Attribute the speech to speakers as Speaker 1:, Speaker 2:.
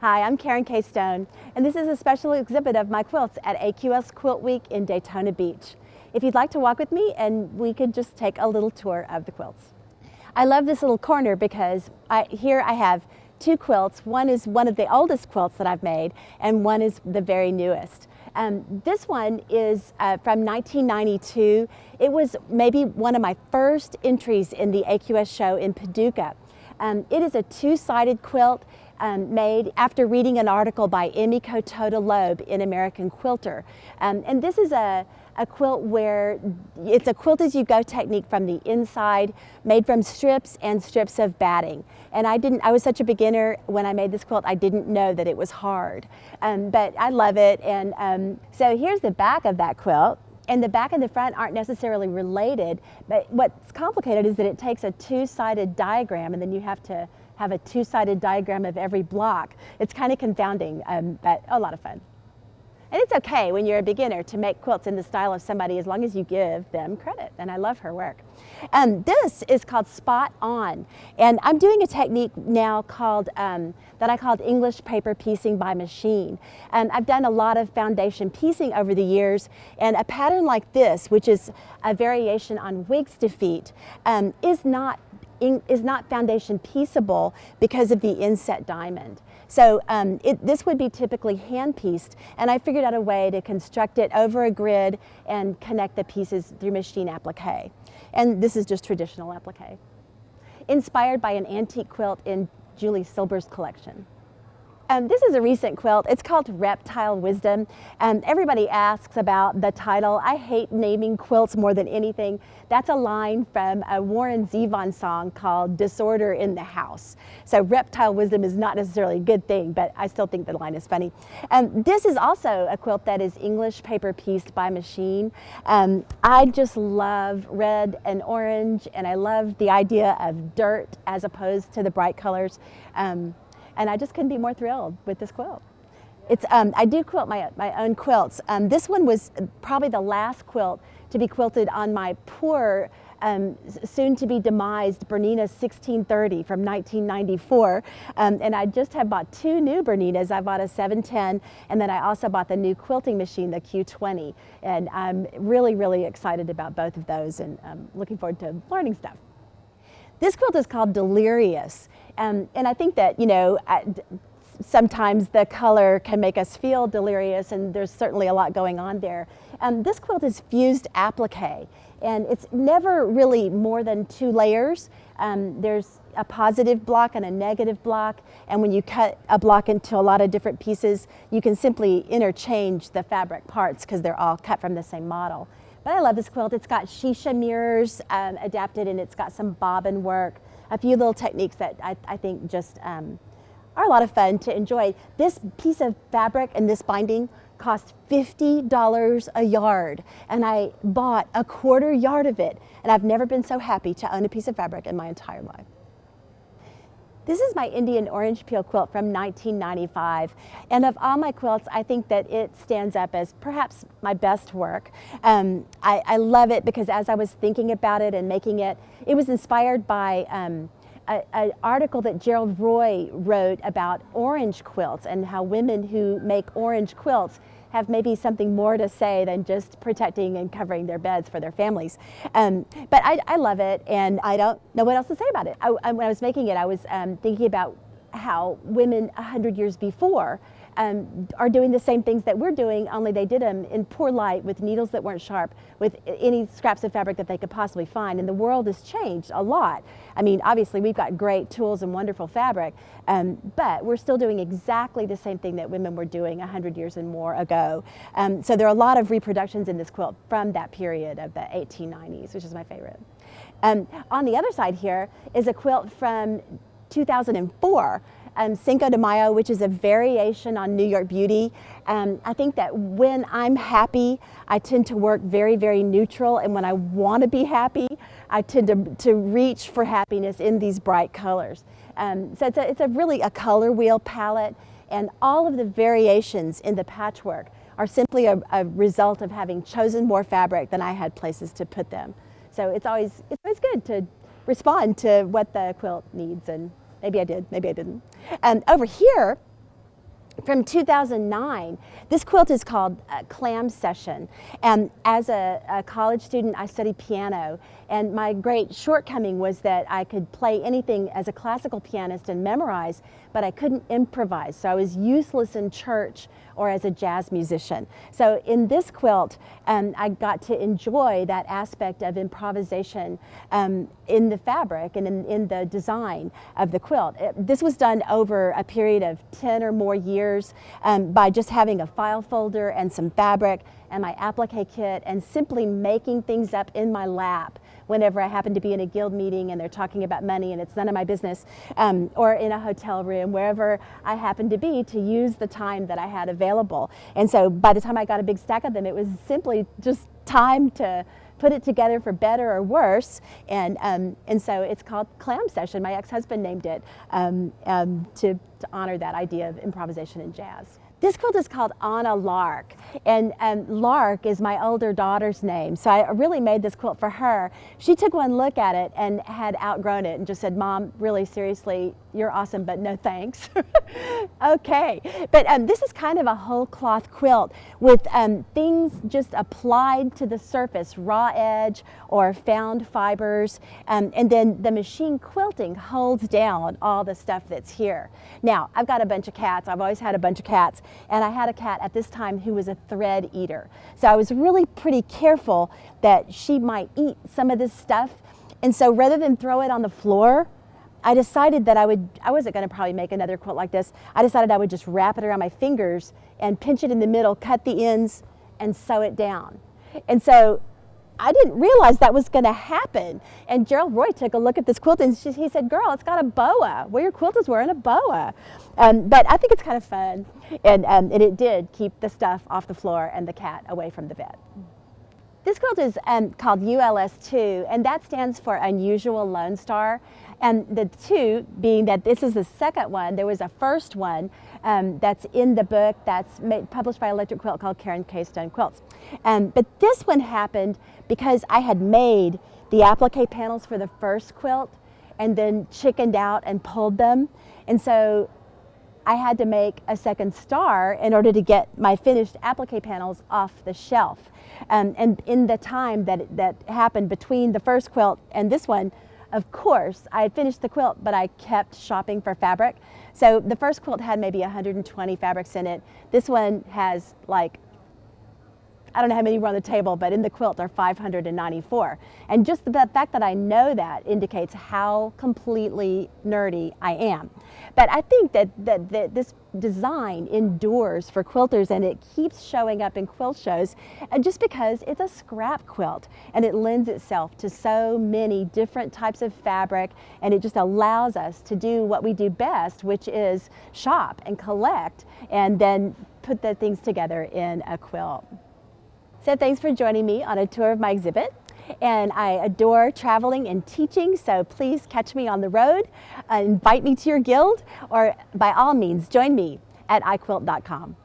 Speaker 1: Hi, I'm Karen K. Stone, and this is a special exhibit of my quilts at AQS QuiltWeek in Daytona Beach. If you'd like to walk with me, and we could just take a little tour of the quilts. I love this little corner because here I have two quilts. One is one of the oldest quilts that I've made, and one is the very newest. This one is from 1992. It was maybe one of my first entries in the AQS show in Paducah. It is a two-sided quilt made after reading an article by Emiko Toda-Loeb in American Quilter. And this is a quilt where it's a quilt-as-you-go technique from the inside, made from strips and strips of batting. And I was such a beginner when I made this quilt, I didn't know that it was hard. But I love it. And so here's the back of that quilt. And the back and the front aren't necessarily related, but what's complicated is that it takes a two-sided diagram, and then you have to have a two-sided diagram of every block. It's kind of confounding, but a lot of fun. And it's okay when you're a beginner to make quilts in the style of somebody as long as you give them credit, and I love her work. This is called Spot On, and I'm doing a technique now called, that I called English paper piecing by machine. I've done a lot of foundation piecing over the years, and a pattern like this, which is a variation on Wig's Defeat, is not foundation pieceable because of the inset diamond. So this would be typically hand pieced, and I figured out a way to construct it over a grid and connect the pieces through machine applique. And this is just traditional applique. Inspired by an antique quilt in Julie Silber's collection. This is a recent quilt. It's called Reptile Wisdom. Everybody asks about the title. I hate naming quilts more than anything. That's a line from a Warren Zevon song called Disorder in the House. So Reptile Wisdom is not necessarily a good thing, but I still think the line is funny. This is also a quilt that is English paper pieced by machine. I just love red and orange, and I love the idea of dirt as opposed to the bright colors. And I just couldn't be more thrilled with this quilt. I do quilt my own quilts. This one was probably the last quilt to be quilted on my poor, soon-to-be demised Bernina 1630 from 1994. And I just have bought two new Berninas. I bought a 710, and then I also bought the new quilting machine, the Q20. And I'm really, really excited about both of those, and I'm looking forward to learning stuff. This quilt is called Delirious, and I think that, you know, sometimes the color can make us feel delirious, and there's certainly a lot going on there. This quilt is fused applique, and it's never really more than two layers. There's a positive block and a negative block, and when you cut a block into a lot of different pieces, you can simply interchange the fabric parts because they're all cut from the same model. But I love this quilt. It's got shisha mirrors adapted, and it's got some bobbin work, a few little techniques that I think just are a lot of fun to enjoy. This piece of fabric and this binding cost $50 a yard, and I bought a quarter yard of it, and I've never been so happy to own a piece of fabric in my entire life. This is my Indian orange peel quilt from 1995, and of all my quilts, I think that it stands up as perhaps my best work. I love it because as I was thinking about it and making it, it was inspired by an article that Gerald Roy wrote about orange quilts and how women who make orange quilts have maybe something more to say than just protecting and covering their beds for their families. But I love it, and I don't know what else to say about it. When I was making it, I was thinking about how women 100 years before are doing the same things that we're doing, only they did them in poor light with needles that weren't sharp, with any scraps of fabric that they could possibly find. And the world has changed a lot. I mean, obviously we've got great tools and wonderful fabric, but we're still doing exactly the same thing that women were doing 100 years and more ago. So there are a lot of reproductions in this quilt from that period of the 1890s, which is my favorite. On the other side here is a quilt from 2004. Cinco de Mayo, which is a variation on New York Beauty. I think that when I'm happy, I tend to work very, very neutral, and when I want to be happy, I tend to reach for happiness in these bright colors. So it's really a color wheel palette, and all of the variations in the patchwork are simply a result of having chosen more fabric than I had places to put them. So it's always good to respond to what the quilt needs, and maybe I did, maybe I didn't. Over here from 2009. This quilt is called Clam Session. And as a college student, I studied piano. And my great shortcoming was that I could play anything as a classical pianist and memorize, but I couldn't improvise. So I was useless in church or as a jazz musician. So in this quilt, I got to enjoy that aspect of improvisation in the fabric and in the design of the quilt. This was done over a period of 10 or more years by just having a file folder and some fabric and my applique kit and simply making things up in my lap whenever I happen to be in a guild meeting and they're talking about money and it's none of my business, or in a hotel room, wherever I happened to be, to use the time that I had available. And so by the time I got a big stack of them, it was simply just time to put it together for better or worse. And so it's called Clam Session. My ex-husband named it to honor that idea of improvisation in jazz. This quilt is called Anna Lark, and Lark is my older daughter's name, so I really made this quilt for her. She took one look at it and had outgrown it and just said, "Mom, really seriously, you're awesome, but no thanks." Okay, but this is kind of a whole cloth quilt with things just applied to the surface, raw edge or found fibers, and then the machine quilting holds down all the stuff that's here. Now, I've got a bunch of cats. I've always had a bunch of cats. And I had a cat at this time who was a thread eater. So I was really pretty careful that she might eat some of this stuff. And so rather than throw it on the floor, I decided that I wasn't going to probably make another quilt like this. I decided I would just wrap it around my fingers and pinch it in the middle, cut the ends, and sew it down. And so I didn't realize that was going to happen. And Gerald Roy took a look at this quilt and he said, "Girl, it's got a boa. Well, your quilt is wearing a boa." But I think it's kind of fun. And it did keep the stuff off the floor and the cat away from the bed. This quilt is called ULS2, and that stands for Unusual Lone Star. And the 2 being that this is the second one. There was a first one that's in the book that's published by Electric Quilt called Karen K. Stone Quilts. But this one happened because I had made the applique panels for the first quilt and then chickened out and pulled them. And so I had to make a second star in order to get my finished applique panels off the shelf. And in the time that happened between the first quilt and this one, of course, I had finished the quilt, but I kept shopping for fabric. So the first quilt had maybe 120 fabrics in it. This one has like, I don't know how many were on the table, but in the quilt are 594. And just the fact that I know that indicates how completely nerdy I am. But I think that this design endures for quilters and it keeps showing up in quilt shows just because it's a scrap quilt and it lends itself to so many different types of fabric, and it just allows us to do what we do best, which is shop and collect and then put the things together in a quilt. So thanks for joining me on a tour of my exhibit. And I adore traveling and teaching, so please catch me on the road, invite me to your guild, or by all means, join me at iquilt.com.